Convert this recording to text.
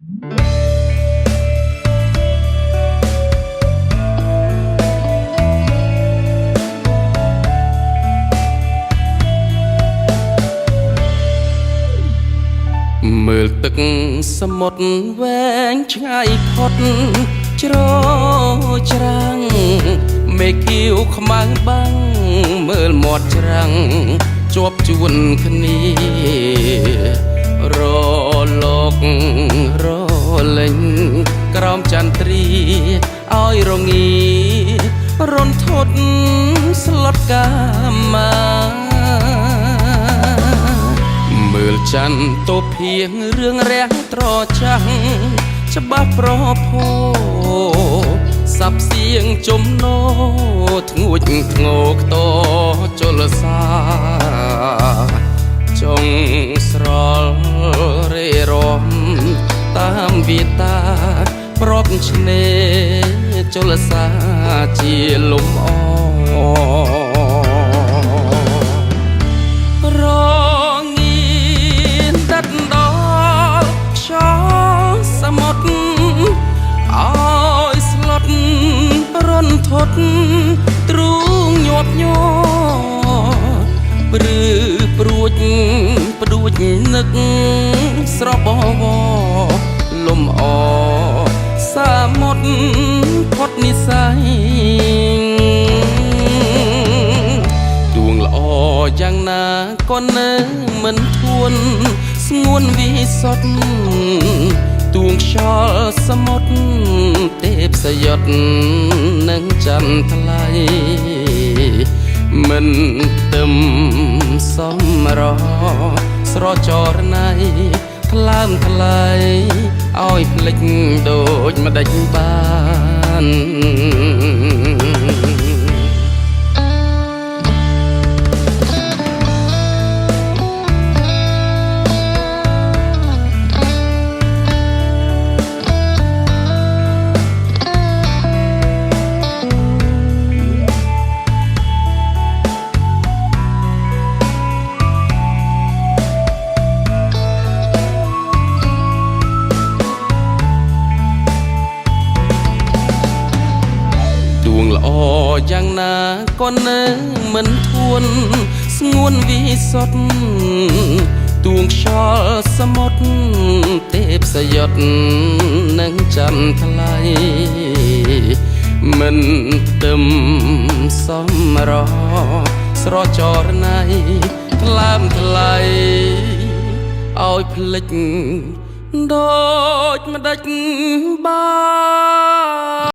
មើលទឹកសមុទ្រវែងឆ្ងាយផុតជ្រោច្រាំងមេឃខៀវខ្មៅបាំងមើលមាត់ច្រាំងជាប់ជួនគ្នារលោករលេងក្រោមចន្ទ្រាឲ្យរងារន្ធត់ស្លុតកាមាមើលច័ន្ទតូភៀងរឿងរាំងត្រចាំងច្បាស់ប្រភោសាប់សៀងចំណោធ្ងួចធ្ងោខ្ទជលសាចុងស្រលរេរំតាមវាតាប្របឆ្នេរជលសាជាលំអរថត់ទ្រូងញាប់ញ័រព្រឺព្រួចផ្ដួចនឹកស្របវលំអសាមុតផុតនិស័យដួងល្អយ៉ាងណាក៏នៅមិនធួនស្ងួនវិសុទ្ធទួងខ្យល់សមុទ្រទេពសយុទ្ធនឹងចន្ទថ្លៃមិនទឹមសំរស្រចរណៃថ្លើមថ្លៃឲ្យភ្លេចដូចម្ដេចបានល្អយ៉ាងណាក៏នៅមិនធួនស្ងួនវិសុទ្ធទួងខ្យល់សមុទ្រទេពសយុទ្ធនឹងចន្ទថ្លៃមិនទឹមសំរស្រចរណៃថ្លើមថ្លៃឲ្យភ្លេចដូចម្ដេចបាន